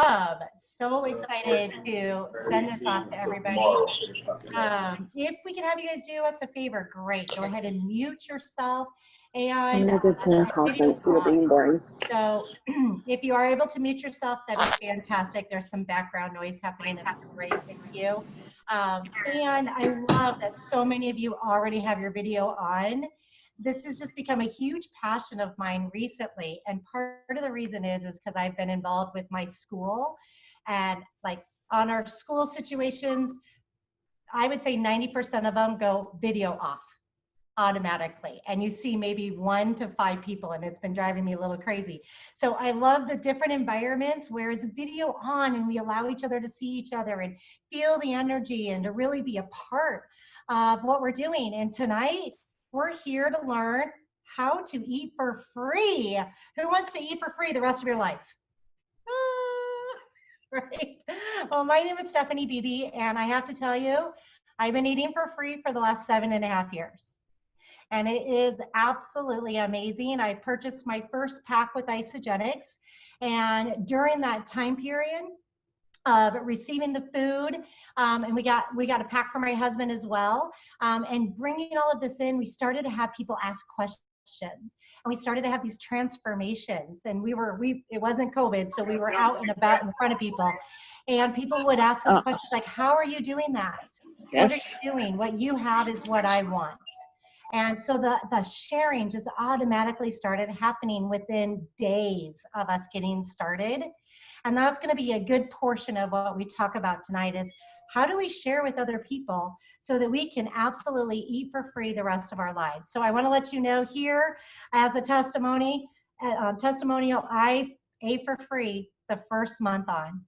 So excited to send this off to everybody. If we can have you guys do us a favor, great. Go ahead and mute yourself and video on. So if you are able to mute yourself, that'd be fantastic. There's some background noise happening. That'd be great. Thank you. And I love that so many of you already have your video on. This has just become a huge passion of mine recently. And part of the reason is because I've been involved with my school, and like on our school situations, I would say 90% of them go video off automatically, and you see maybe 1 to 5 people, and it's been driving me a little crazy. So I love the different environments where it's video on and we allow each other to see each other and feel the energy and to really be a part of what we're doing. And tonight we're here to learn how to eat for free. Who wants to eat for free the rest of your life? Right. Well, my name is Stephanie Beebe, and I have to tell you, I've been eating for free for the last 7.5 years. And it is absolutely amazing. I purchased my first pack with Isogenics, and during that time period of receiving the food, and we got a pack for my husband as well, and bringing all of this in, we started to have people ask questions. And we started to have these transformations, and it wasn't COVID, so we were out and about in front of people, and people would ask us questions like, how are you doing that? What are you doing? What you have is what I want. And so the sharing just automatically started happening within days of us getting started. And that's going to be a good portion of what we talk about tonight, is how do we share with other people so that we can absolutely eat for free the rest of our lives. So I want to let you know here as a testimonial, I ate for free the first month on.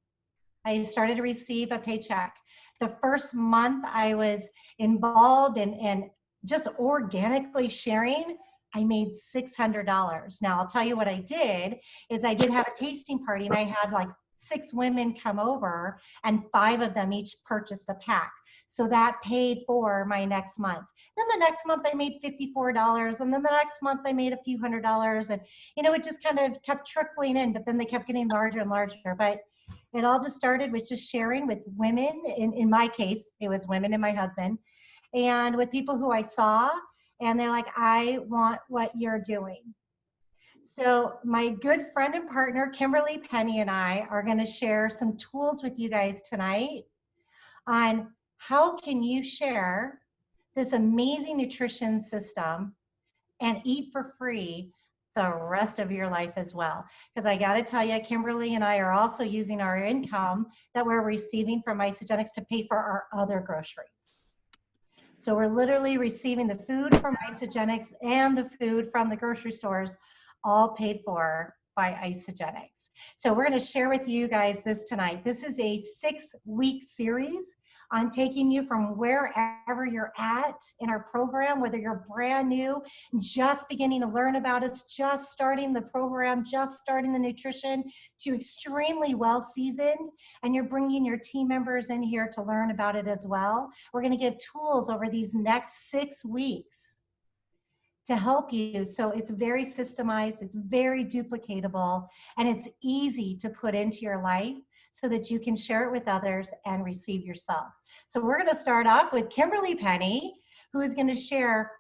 I started to receive a paycheck. The first month I was involved in just organically sharing, I made $600. Now I'll tell you what I did is I did have a tasting party, and I had like 6 women come over, and 5 of them each purchased a pack. So that paid for my next month. Then the next month I made $54, and then the next month I made a few $100s, and it just kind of kept trickling in, but then they kept getting larger and larger. But it all just started with just sharing with women. In my case, it was women and my husband, and with people who I saw, and they're like, I want what you're doing. So my good friend and partner, Kimberly Penny, and I are going to share some tools with you guys tonight on how can you share this amazing nutrition system and eat for free the rest of your life as well. Because I got to tell you, Kimberly and I are also using our income that we're receiving from Isogenics to pay for our other groceries. So we're literally receiving the food from Isogenics and the food from the grocery stores, all paid for by Isogenics. So we're going to share with you guys this tonight. This is a 6-week series on taking you from wherever you're at in our program, whether you're brand new, just beginning to learn about us, just starting the program, just starting the nutrition, to extremely well seasoned, and you're bringing your team members in here to learn about it as well. We're going to give tools over these next 6 weeks to help you. So it's very systemized, it's very duplicatable, and it's easy to put into your life so that you can share it with others and receive yourself. So we're going to start off with Kimberly Penny, who is going to share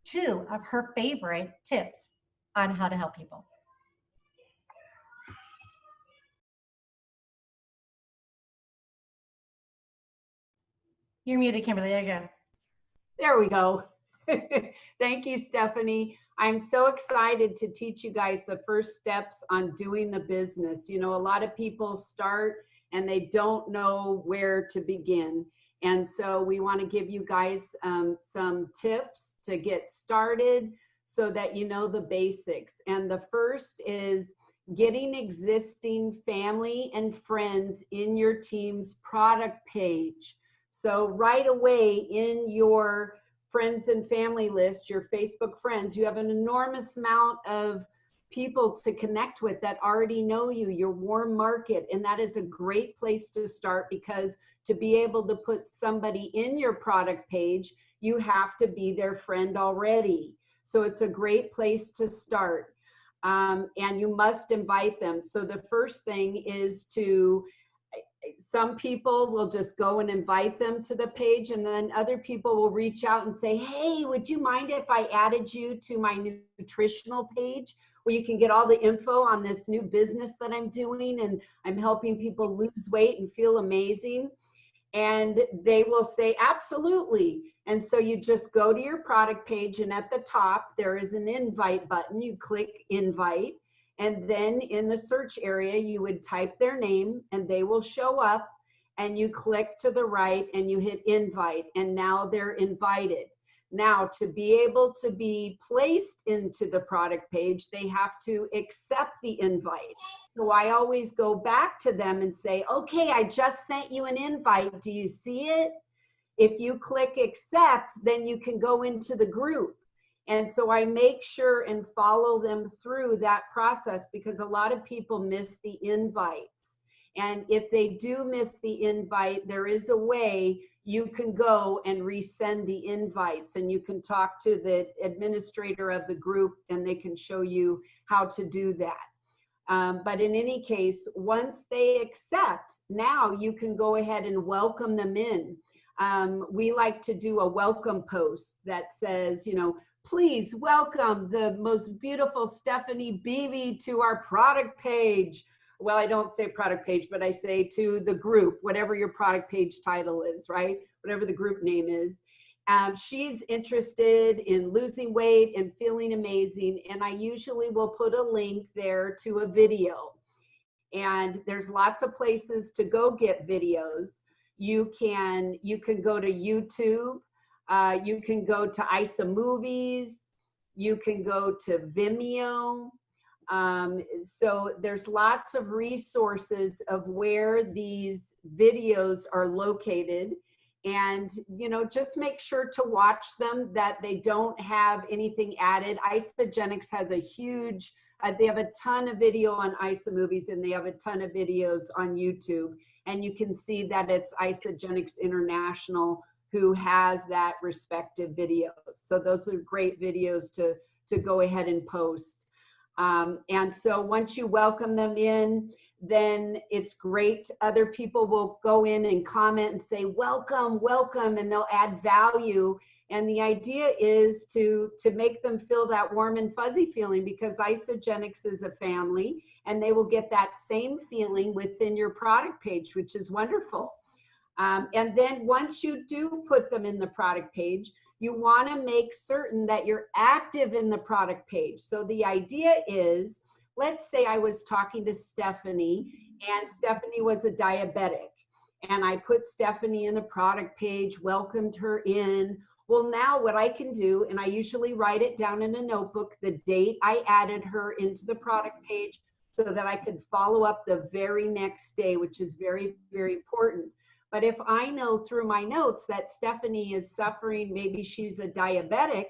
2 of her favorite tips on how to help people. You're muted, Kimberly. There you go. There we go. Thank you, Stephanie. I'm so excited to teach you guys the first steps on doing the business. A lot of people start and they don't know where to begin. And so we want to give you guys some tips to get started so that you know the basics. And the first is getting existing family and friends in your team's product page. So right away in your friends and family list, your Facebook friends, you have an enormous amount of people to connect with that already know you, your warm market. And that is a great place to start, because to be able to put somebody in your product page, you have to be their friend already. So it's a great place to start. and you must invite them. So the first thing is some people will just go and invite them to the page, and then other people will reach out and say, hey, would you mind if I added you to my nutritional page where you can get all the info on this new business that I'm doing, and I'm helping people lose weight and feel amazing? And they will say, absolutely. And so you just go to your product page, and at the top, there is an invite button. You click invite. And then in the search area, you would type their name and they will show up, and you click to the right and you hit invite, and now they're invited. Now, to be able to be placed into the product page, they have to accept the invite. So I always go back to them and say, okay, I just sent you an invite. Do you see it? If you click accept, then you can go into the group. And so I make sure and follow them through that process, because a lot of people miss the invites. And if they do miss the invite, there is a way you can go and resend the invites, and you can talk to the administrator of the group and they can show you how to do that. But in any case, once they accept, now you can go ahead and welcome them in. We like to do a welcome post that says, you know, please welcome the most beautiful Stephanie Beebe to our product page. Well, I don't say product page, but I say to the group, whatever your product page title is, right? Whatever the group name is. She's interested in losing weight and feeling amazing. And I usually will put a link there to a video. And there's lots of places to go get videos. You can go to YouTube. You can go to iSamovies. You can go to Vimeo. So there's lots of resources of where these videos are located. And, you know, just make sure to watch them, that they don't have anything added. Isagenix has a huge, they have a ton of video on iSamovies, and they have a ton of videos on YouTube. And you can see that it's Isagenix International who has that respective video. So those are great videos to go ahead and post. And so once you welcome them in, then it's great. Other people will go in and comment and say, welcome, welcome, and they'll add value. And the idea is to make them feel that warm and fuzzy feeling, because Isagenix is a family, and they will get that same feeling within your product page, which is wonderful. And then once you do put them in the product page, you want to make certain that you're active in the product page. So the idea is, let's say I was talking to Stephanie, and Stephanie was a diabetic, and I put Stephanie in the product page, welcomed her in. Well, now what I can do, and I usually write it down in a notebook, the date I added her into the product page, so that I could follow up the very next day, which is very, very important. But if I know through my notes that Stephanie is suffering, maybe she's a diabetic,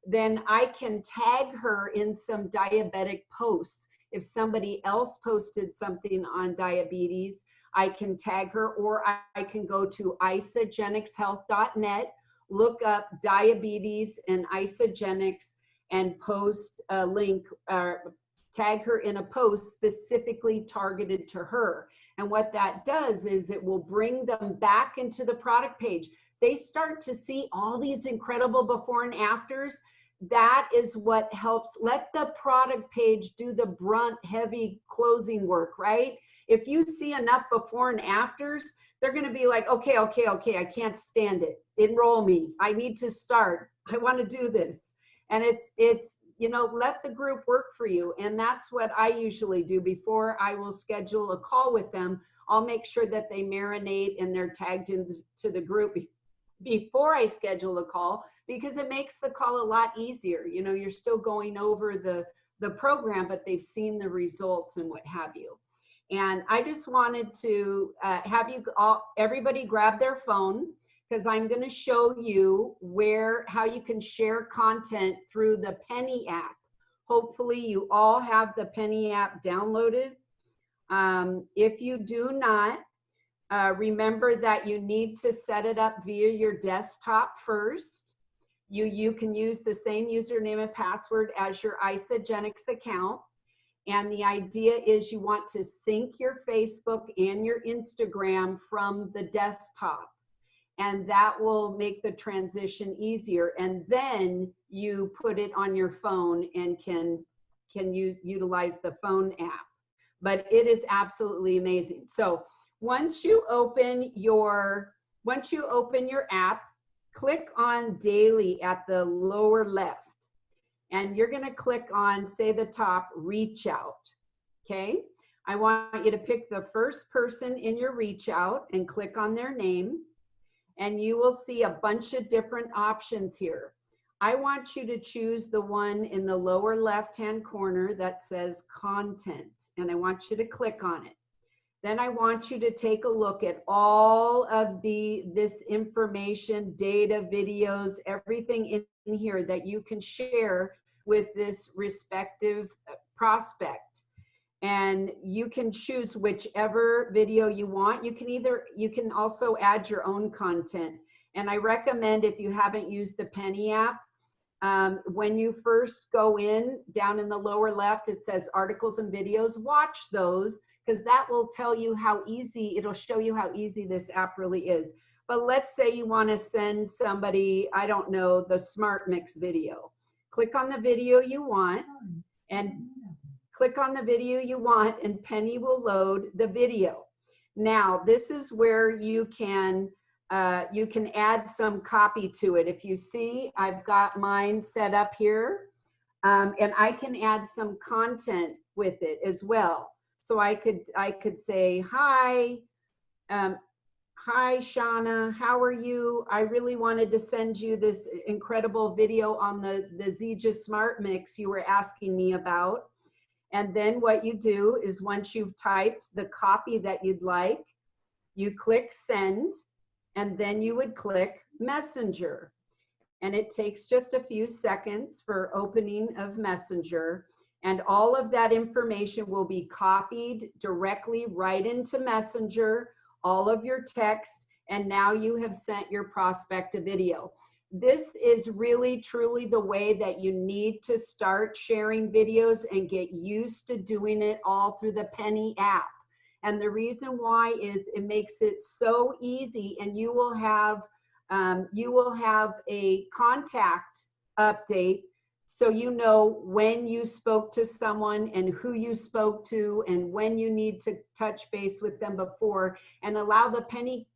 then I can tag her in some diabetic posts. If somebody else posted something on diabetes, I can tag her, or I can go to isagenixhealth.net, look up diabetes and Isagenix, and post a link, tag her in a post specifically targeted to her. And what that does is it will bring them back into the product page. They start to see all these incredible before and afters. That is what helps. Let the product page do the brunt, heavy closing work, right? If you see enough before and afters, they're going to be like, okay, I can't stand it. Enroll me. I need to start. I want to do this. And it's you know, let the group work for you. And that's what I usually do before I will schedule a call with them. I'll make sure that they marinate and they're tagged into the group before I schedule a call, because it makes the call a lot easier. You know, you're still going over the program, but they've seen the results and what have you. And I just wanted to have you all, everybody grab their phone, because I'm going to show you how you can share content through the Penny app. Hopefully you all have the Penny app downloaded. If you do not, remember that you need to set it up via your desktop first. You can use the same username and password as your Isagenix account. And the idea is you want to sync your Facebook and your Instagram from the desktop. And that will make the transition easier. And then you put it on your phone and can you utilize the phone app. But it is absolutely amazing. So once you open your app, click on daily at the lower left. And you're going to click on, say, the top, reach out. Okay. I want you to pick the first person in your reach out and click on their name. And you will see a bunch of different options here. I want you to choose the one in the lower left-hand corner that says content, and I want you to click on it. Then I want you to take a look at all of this information, data, videos, everything in here that you can share with this respective prospect. And you can choose whichever video you want. You can also add your own content. And I recommend, if you haven't used the Penny app, when you first go in, down in the lower left, it says articles and videos. Watch those, because that will tell you how easy, it'll show you how easy this app really is. But let's say you want to send somebody, I don't know, the Smart Mix video. Click on the video you want and Penny will load the video. Now, this is where you can add some copy to it. If you see, I've got mine set up here, and I can add some content with it as well. So I could say, hi, hi, Shauna, how are you? I really wanted to send you this incredible video on the Zija Smart Mix you were asking me about. And then what you do is, once you've typed the copy that you'd like, you click send, and then you would click Messenger. And it takes just a few seconds for opening of Messenger. And all of that information will be copied directly right into Messenger, all of your text, and now you have sent your prospect a video. This is really, truly the way that you need to start sharing videos and get used to doing it all through the Penny app. And the reason why is it makes it so easy, and you will have a contact update, so you know when you spoke to someone and who you spoke to and when you need to touch base with them before, and allow the Penny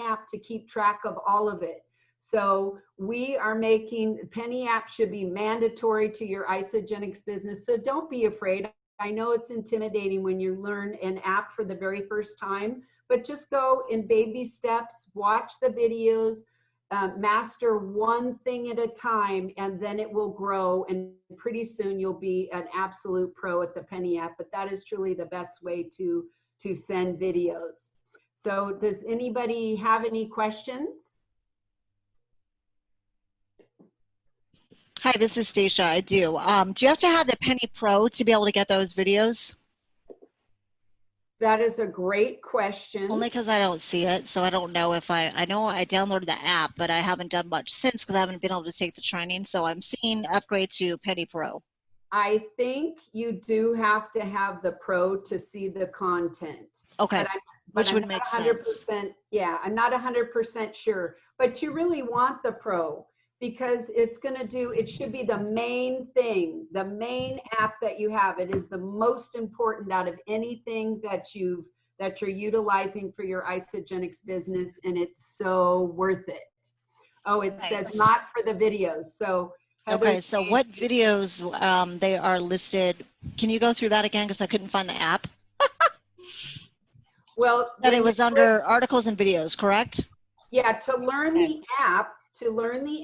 app to keep track of all of it. So we are making Penny app should be mandatory to your Isogenics business. So don't be afraid. I know it's intimidating when you learn an app for the very first time, but just go in baby steps, watch the videos, master one thing at a time, and then it will grow. And pretty soon you'll be an absolute pro at the Penny app. But that is truly the best way to send videos. So does anybody have any questions? Hi, this is Stacia. I do. Do you have to have the Penny Pro to be able to get those videos? That is a great question. Only because I don't see it, so I don't know if I know I downloaded the app, but I haven't done much since because I haven't been able to take the training. So I'm seeing upgrade to Penny Pro. I think you do have to have the Pro to see the content. Okay, which would make sense. Yeah, I'm not 100% sure, but you really want the Pro, because it's going to do, it should be the main thing, the main app that you have. It is the most important out of anything that you're utilizing for your Isogenics business, and it's so worth it. Oh, it says not for the videos. So Heather, okay, so what videos they are listed? Can you go through that again, because I couldn't find the app? Well, that it was under articles and videos, correct? Yeah, to learn the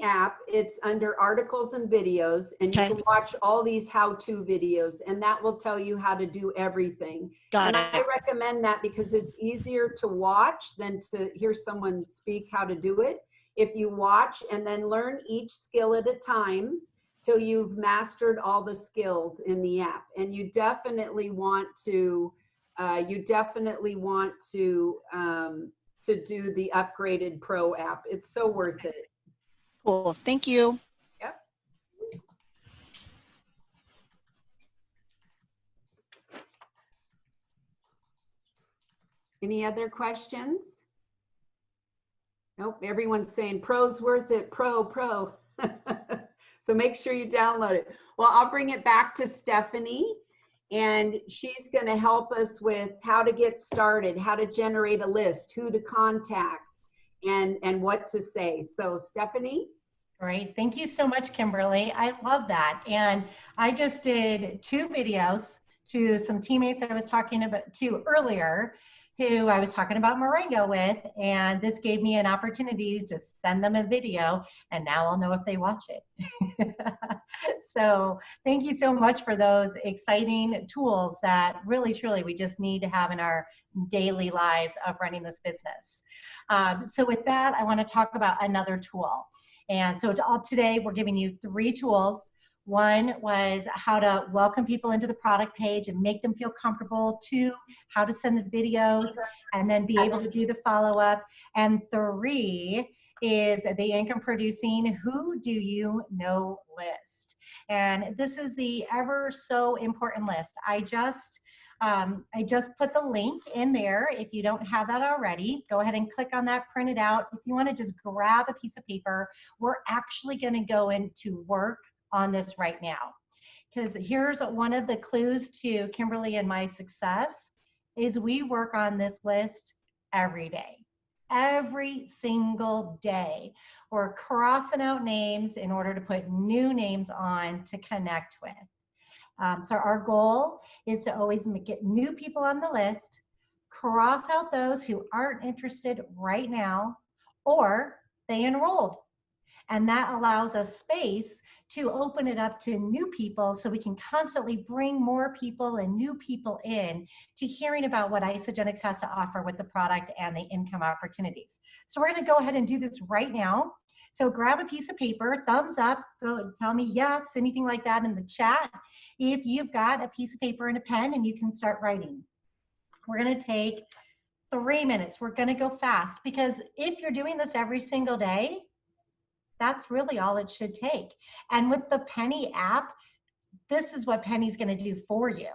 app, it's under articles and videos, and you can watch all these how-to videos, and that will tell you how to do everything. And I recommend that because it's easier to watch than to hear someone speak how to do it. If you watch and then learn each skill at a time till you've mastered all the skills in the app. And you definitely want to do the upgraded Pro app. It's so worth it. Cool, thank you. Yep. Any other questions? Nope, everyone's saying pro's worth it, pro. So make sure you download it. Well, I'll bring it back to Stephanie, and she's going to help us with how to get started, how to generate a list, who to contact, and what to say. So Stephanie? Great. Thank you so much, Kimberly. I love that. And I just did 2 videos to some teammates I was talking about to earlier, who I was talking about Moringa with, and this gave me an opportunity to send them a video, and now I'll know if they watch it. So thank you so much for those exciting tools that really, truly, we just need to have in our daily lives of running this business. So with that, I want to talk about another tool. And so today we're giving you 3 tools. One was how to welcome people into the product page and make them feel comfortable. 2, how to send the videos and then be able to do the follow-up. And 3 is the income producing who do you know list. And this is the ever so important list. I just put the link in there. If you don't have that already, go ahead and click on that, print it out. If you want to just grab a piece of paper, we're actually going to go into work on this right now. Because here's one of the clues to Kimberly and my success is we work on this list every day. Every single day. We're crossing out names in order to put new names on to connect with. So our goal is to always get new people on the list, cross out those who aren't interested right now, or they enrolled. And that allows us space to open it up to new people so we can constantly bring more people and new people in to hearing about what Isagenix has to offer with the product and the income opportunities. So we're going to go ahead and do this right now. So grab a piece of paper, thumbs up, go tell me yes, anything like that in the chat. If you've got a piece of paper and a pen, and you can start writing. We're going to take 3 minutes. We're going to go fast because if you're doing this every single day, that's really all it should take. And with the Penny app, this is what Penny's going to do for you.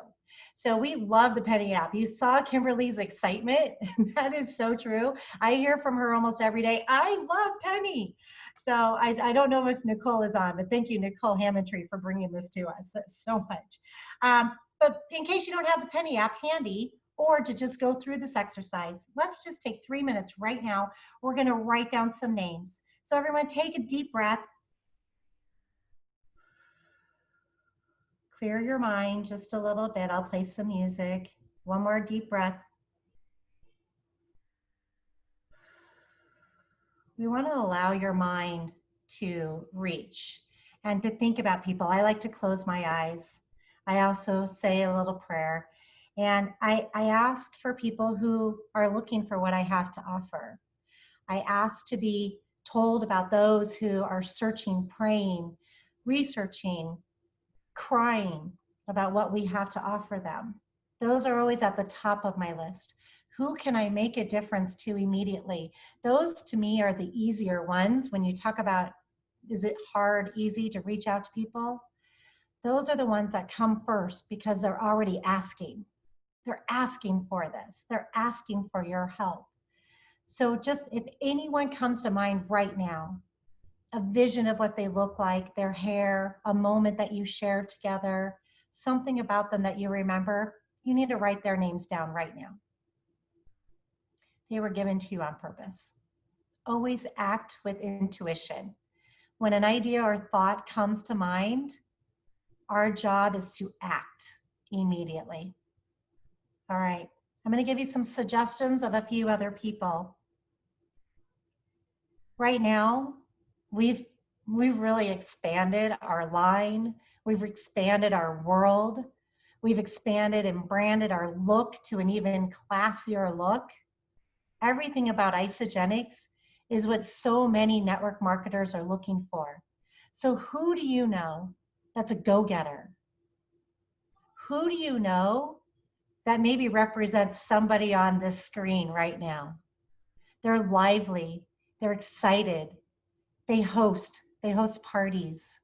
So we love the Penny app. You saw Kimberly's excitement. That is so true. I hear from her almost every day, I love Penny. So I don't know if Nicole is on, but thank you, Nicole Hammondtree, for bringing this to us. That's so much. But in case you don't have the Penny app handy, or to just go through this exercise, let's just take 3 minutes right now. We're going to write down some names. So everyone take a deep breath. Clear your mind just a little bit. I'll play some music. One more deep breath. We want to allow your mind to reach and to think about people. I like to close my eyes. I also say a little prayer. And I ask for people who are looking for what I have to offer. I ask to be told about those who are searching, praying, researching, crying about what we have to offer them. Those are always at the top of my list. Who can I make a difference to immediately? Those to me are the easier ones. When you talk about, is it hard, easy to reach out to people? Those are the ones that come first because they're already asking. They're asking for this. They're asking for your help. So just if anyone comes to mind right now, a vision of what they look like, their hair, a moment that you shared together, something about them that you remember, you need to write their names down right now. They were given to you on purpose. Always act with intuition. When an idea or thought comes to mind, our job is to act immediately. All right, I'm going to give you some suggestions of a few other people. Right now, we've really expanded our line. We've expanded our world. We've expanded and branded our look to an even classier look. Everything about Isagenix is what so many network marketers are looking for. So who do you know that's a go-getter? Who do you know that maybe represents somebody on this screen right now? They're lively, they're excited, they host parties,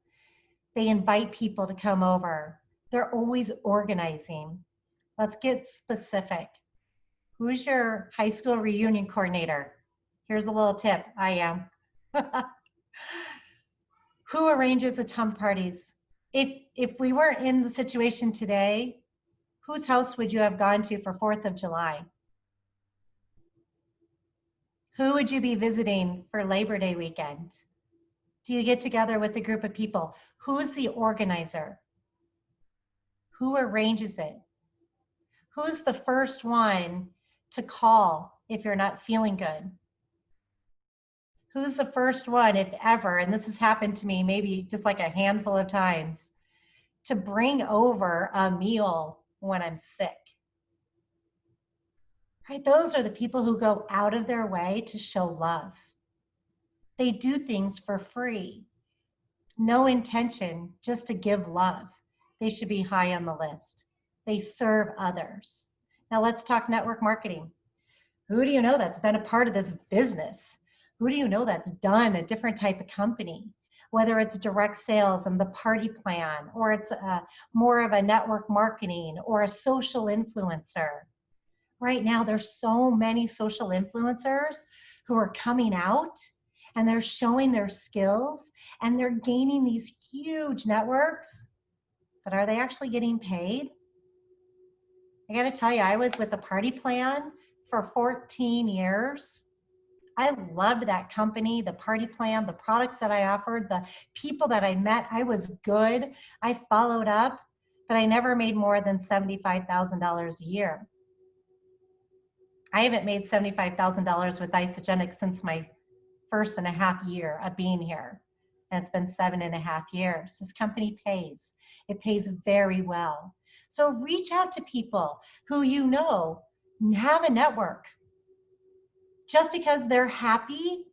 they invite people to come over, they're always organizing. Let's get specific. Who's your high school reunion coordinator? Here's a little tip. I am. Who arranges the tum parties? If we weren't in the situation today, whose house would you have gone to for 4th of July? Who would you be visiting for Labor Day weekend? Do you get together with a group of people? Who's the organizer? Who arranges it? Who's the first one to call if you're not feeling good? Who's the first one, if ever, and this has happened to me maybe just like a handful of times, to bring over a meal when I'm sick? Right? Those are the people who go out of their way to show love. They do things for free. No intention, just to give love. They should be high on the list. They serve others. Now let's talk network marketing. Who do you know that's been a part of this business? Who do you know that's done a different type of company? Whether it's direct sales and the party plan, or it's more of a network marketing or a social influencer. Right now, there's so many social influencers who are coming out and they're showing their skills and they're gaining these huge networks, but are they actually getting paid? I gotta tell you, I was with the Party Plan for 14 years. I loved that company, the Party Plan, the products that I offered, the people that I met. I was good. I followed up, but I never made more than $75,000 a year. I haven't made $75,000 with Isogenic since my 1.5 year of being here. And it's been 7.5 years. This company pays. It pays very well. So reach out to people who you know have a network. Just because they're happy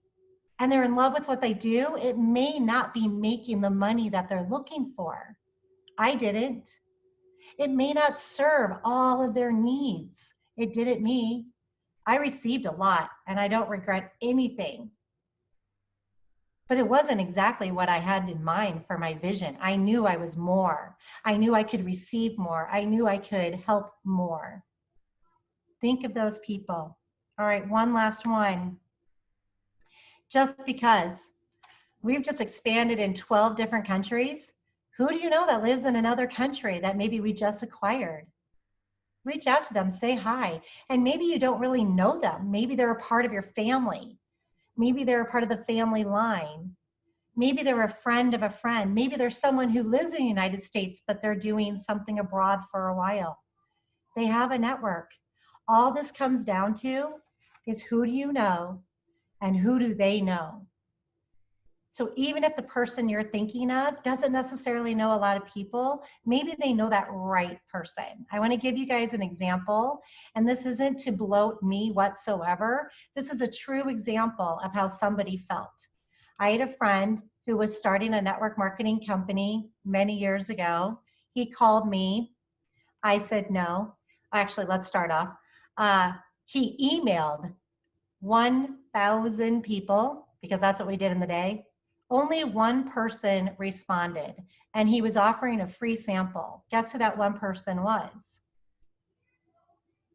and they're in love with what they do, it may not be making the money that they're looking for. I didn't. It may not serve all of their needs. It didn't me. I received a lot and I don't regret anything. But it wasn't exactly what I had in mind for my vision. I knew I was more. I knew I could receive more. I knew I could help more. Think of those people. All right, one last one. Just because we've just expanded in 12 different countries, who do you know that lives in another country that maybe we just acquired? Reach out to them, say hi. And maybe you don't really know them. Maybe they're a part of your family. Maybe they're a part of the family line. Maybe they're a friend of a friend. Maybe there's someone who lives in the United States, but they're doing something abroad for a while. They have a network. All this comes down to is who do you know and who do they know? So even if the person you're thinking of doesn't necessarily know a lot of people, maybe they know that right person. I want to give you guys an example, and this isn't to bloat me whatsoever. This is a true example of how somebody felt. I had a friend who was starting a network marketing company many years ago. He called me. I said no. Actually, let's start off. He emailed 1,000 people, because that's what we did in the day. Only one person responded, and he was offering a free sample. Guess who that one person was?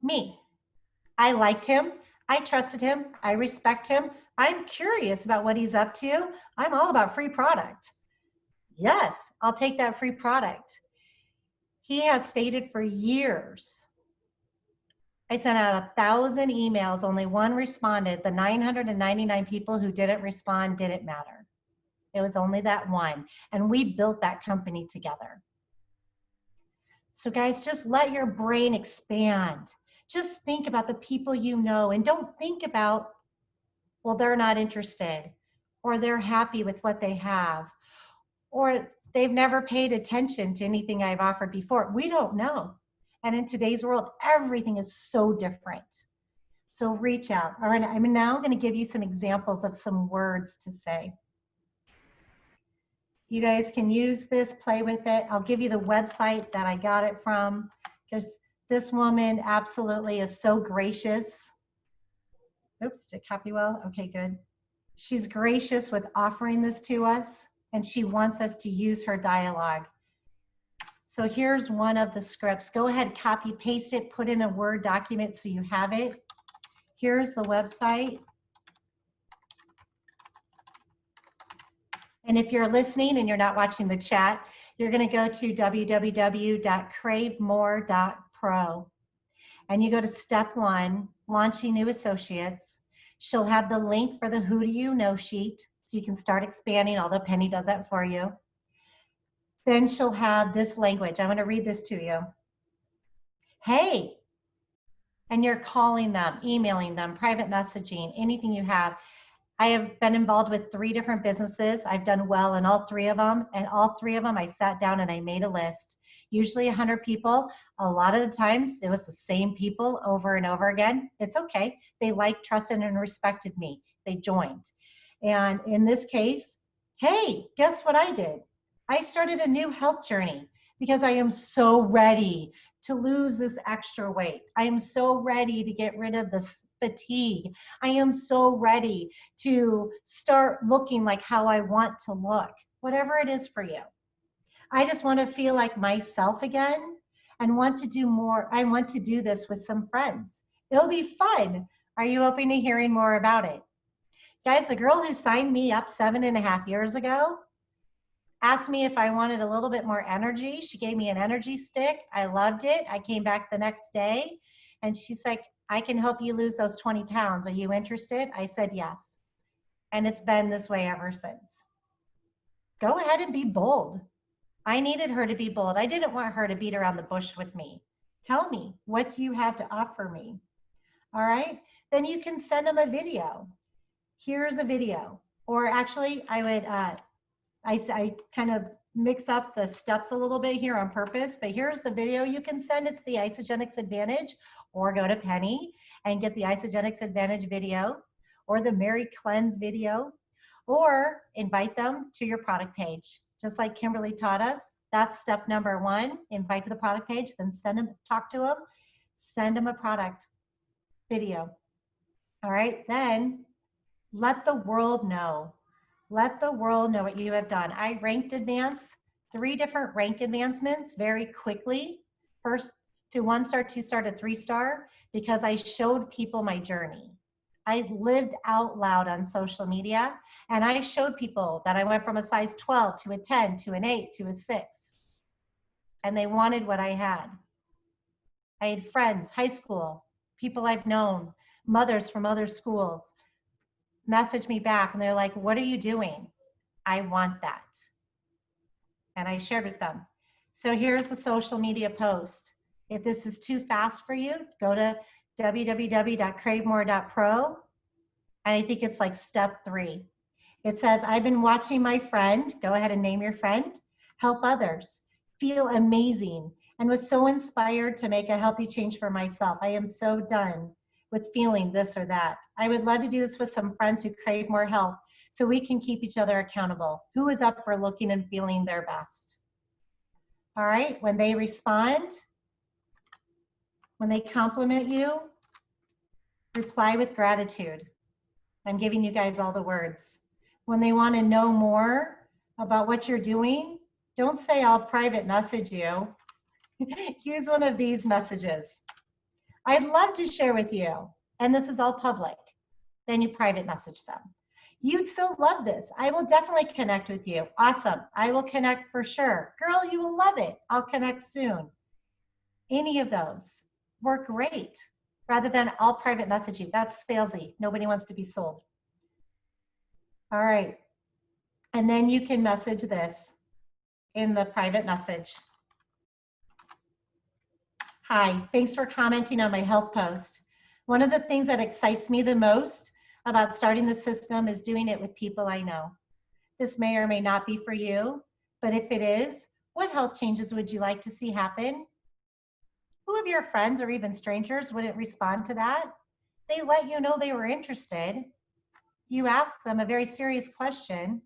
Me. I liked him. I trusted him. I respect him. I'm curious about what he's up to. I'm all about free product. Yes, I'll take that free product. He has stated for years, I sent out 1,000 emails, only one responded. The 999 people who didn't respond didn't matter. It was only that one. And we built that company together. So guys, just let your brain expand. Just think about the people you know and don't think about, well, they're not interested or they're happy with what they have or they've never paid attention to anything I've offered before. We don't know. And in today's world, everything is so different. So reach out. All right, I'm now going to give you some examples of some words to say. You guys can use this, play with it. I'll give you the website that I got it from, because this woman absolutely is so gracious. Oops, did it copy well? Okay, good. She's gracious with offering this to us, and she wants us to use her dialogue. So here's one of the scripts. Go ahead, copy, paste it, put in a Word document so you have it. Here's the website. And if you're listening and you're not watching the chat, you're going to go to www.cravemore.pro. And you go to step 1, launching new associates. She'll have the link for the Who Do You Know sheet, so you can start expanding, although Penny does that for you. Then she'll have this language. I'm going to read this to you. Hey, and you're calling them, emailing them, private messaging, anything you have. I have been involved with 3 different businesses. I've done well in all 3 of them, and all 3 of them I sat down and I made a list. Usually 100 people. A lot of the times it was the same people over and over again. It's okay. They liked, trusted, and respected me. They joined. And in this case, hey, guess what I did? I started a new health journey because I am so ready to lose this extra weight. I am so ready to get rid of this fatigue. I am so ready to start looking like how I want to look, whatever it is for you. I just want to feel like myself again and want to do more. I want to do this with some friends. It'll be fun. Are you open to hearing more about it? Guys, the girl who signed me up 7.5 years ago asked me if I wanted a little bit more energy. She gave me an energy stick. I loved it. I came back the next day and she's like, I can help you lose those 20 pounds. Are you interested? I said yes. And it's been this way ever since. Go ahead and be bold. I needed her to be bold. I didn't want her to beat around the bush with me. Tell me, what do you have to offer me? All right, then you can send them a video. Here's a video. Or actually, I would, I kind of mix up the steps a little bit here on purpose, but here's the video you can send. It's the Isogenics Advantage, or go to Penny and get the Isogenics Advantage video, or the Mary Cleanse video, or invite them to your product page. Just like Kimberly taught us, that's step number 1, invite to the product page, then send them, talk to them, send them a product video. All right, then let the world know. Let the world know what you have done. I ranked advance, 3 different rank advancements very quickly. First to 1-star, 2-star to 3-star, because I showed people my journey. I lived out loud on social media, and I showed people that I went from a size 12 to a 10 to an 8 to a 6, and they wanted what I had. I had friends, high school, people I've known, mothers from other schools, message me back and they're like, what are you doing? I want that. And I shared with them. So here's the social media post. If this is too fast for you, go to www.cravemore.pro. And I think it's like step 3. It says, I've been watching my friend, go ahead and name your friend, help others, feel amazing, and was so inspired to make a healthy change for myself. I am so done with feeling this or that. I would love to do this with some friends who crave more help so we can keep each other accountable. Who is up for looking and feeling their best? All right, when they respond, when they compliment you, reply with gratitude. I'm giving you guys all the words. When they want to know more about what you're doing, don't say I'll private message you. Use one of these messages. I'd love to share with you, and this is all public. Then you private message them. You'd so love this. I will definitely connect with you. Awesome. I will connect for sure. Girl, you will love it. I'll connect soon. Any of those work great. Rather than I'll private message you. That's salesy. Nobody wants to be sold. All right. And then you can message this in the private message. Hi, thanks for commenting on my health post. One of the things that excites me the most about starting the system is doing it with people I know. This may or may not be for you, but if it is, what health changes would you like to see happen? Who of your friends or even strangers wouldn't respond to that? They let you know they were interested. You ask them a very serious question.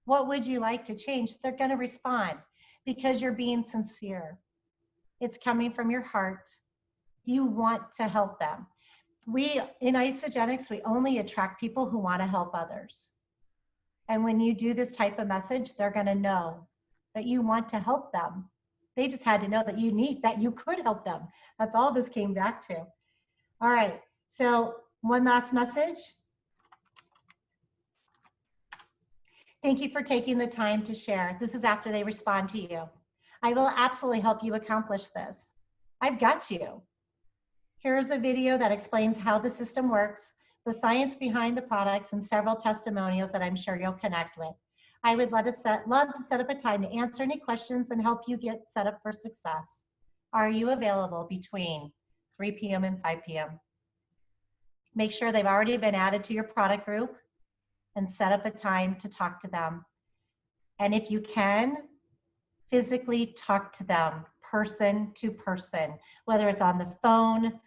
What would you like to change? They're going to respond because you're being sincere. It's coming from your heart. You want to help them. We, in Isogenics, we only attract people who want to help others. And when you do this type of message, they're going to know that you want to help them. They just had to know that you could help them. That's all this came back to. All right, so one last message. Thank you for taking the time to share. This is after they respond to you. I will absolutely help you accomplish this. I've got you. Here's a video that explains how the system works, the science behind the products, and several testimonials that I'm sure you'll connect with. I would love to set up a time to answer any questions and help you get set up for success. Are you available between 3 p.m. and 5 p.m.? Make sure they've already been added to your product group and set up a time to talk to them. And if you can, physically talk to them person to person, whether it's on the phone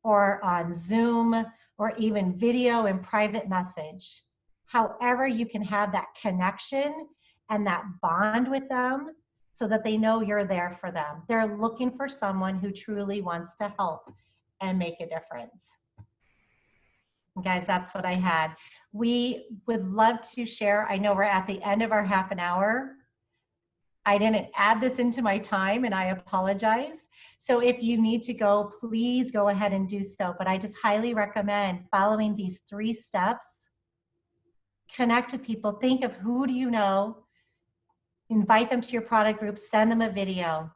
or on Zoom or even video and private message. However, you can have that connection and that bond with them so that they know you're there for them. They're looking for someone who truly wants to help and make a difference. Guys, that's what I had. We would love to share. I know we're at the end of our half an hour. I didn't add this into my time and I apologize. So if you need to go, please go ahead and do so. But I just highly recommend following these 3 steps. Connect with people. Think of who do you know. Invite them to your product group. Send them a video.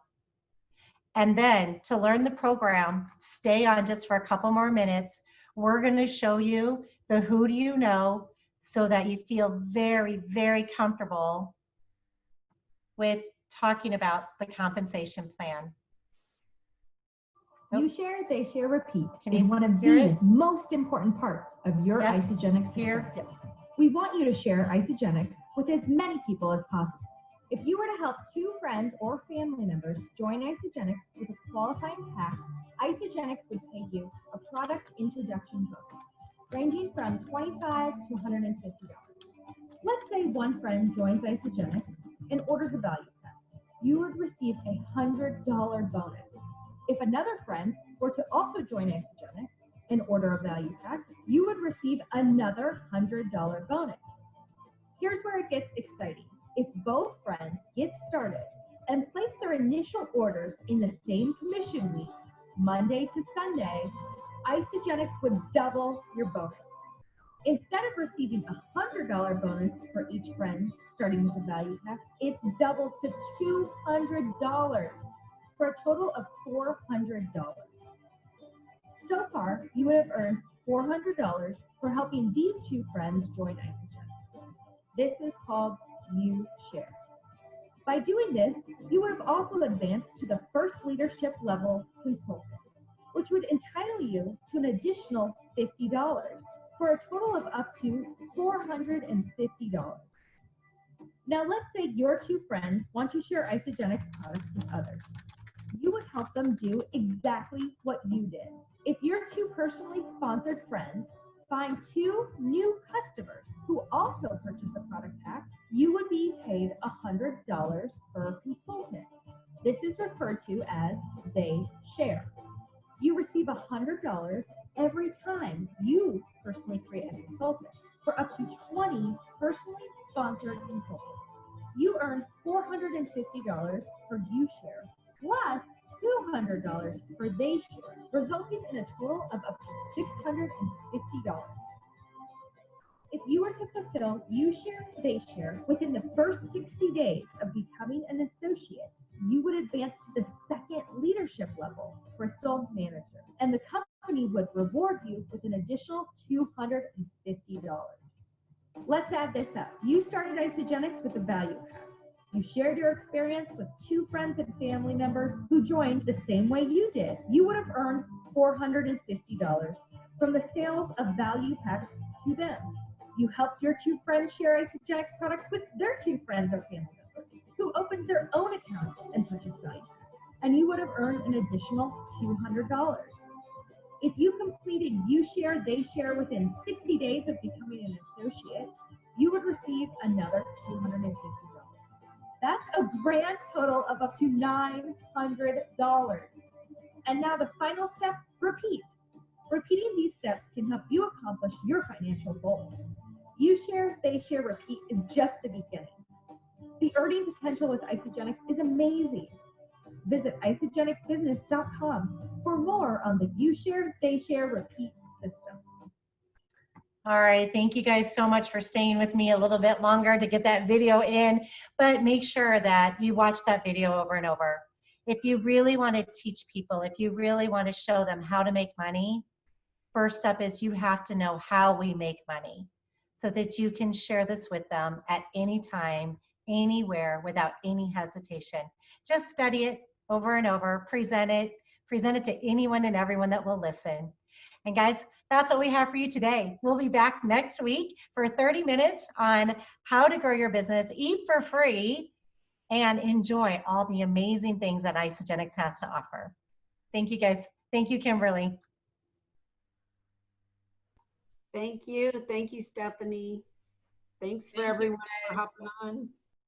And then to learn the program, stay on just for a couple more minutes. We're going to show you the who do you know so that you feel very, very comfortable with talking about the compensation plan. You share, they share, repeat Can is you one of hear the it? most important parts of your Yes, Isogenics here. success. We want you to share Isogenics with as many people as possible. If you were to help 2 friends or family members join Isogenics with a qualifying pack, Isogenics would pay you a product introduction bonus, ranging from $25 to $150. Let's say one friend joins Isogenics and orders a value pack. You would receive a $100 bonus. If another friend were to also join Isogenics and order a value pack, you would receive another $100 bonus. Here's where it gets exciting. If both friends get started and place their initial orders in the same commission week, Monday to Sunday, Isogenics would double your bonus. Instead of receiving a $100 bonus for each friend starting with a value pack, it's doubled to $200 for a total of $400. So far, you would have earned $400 for helping these 2 friends join Isogenics. This is called You Share. By doing this, you would have also advanced to the first leadership level consultant, which would entitle you to an additional $50 for a total of up to $450. Now let's say your 2 friends want to share Isogenics products with others. You would help them do exactly what you did. If your 2 personally sponsored friends find 2 new customers who also purchase a product pack, you would be paid $100 per consultant. This is referred to as they share. You receive $100 every time you personally create a consultant for up to 20 personally sponsored consultants. You earn $450 for You Share plus $200 for They Share, resulting in a total of up to $650. If you were to fulfill You Share, They Share within the first 60 days of becoming an associate, you would advance to the second leadership level, Crystal Manager, and the company would reward you with an additional $250. Let's add this up. You started Isogenics with a value pack. You shared your experience with 2 friends and family members who joined the same way you did. You would have earned $450 from the sales of value packs to them. You helped your 2 friends share Isogenics products with their 2 friends or family members who opened their own accounts and purchased value packs, and you would have earned an additional $200. If you completed You Share, They Share within 60 days of becoming an associate, you would receive another $250. That's a grand total of up to $900. And now the final step, repeat. Repeating these steps can help you accomplish your financial goals. You Share, They Share, Repeat is just the beginning. The earning potential with Isogenics is amazing. Visit isogenicsbusiness.com for more on the you share, they share, repeat system. All right, thank you guys so much for staying with me a little bit longer to get that video in, but make sure that you watch that video over and over. If you really want to teach people, if you really want to show them how to make money, first up is you have to know how we make money so that you can share this with them at any time, anywhere, without any hesitation. Just study it over and over, present it to anyone and everyone that will listen. And guys, that's what we have for you today. We'll be back next week for 30 minutes on how to grow your business, eat for free, and enjoy all the amazing things that Isogenics has to offer. Thank you guys. Thank you, Kimberly. Thank you. Thank you, Stephanie. Thanks for everyone for hopping on.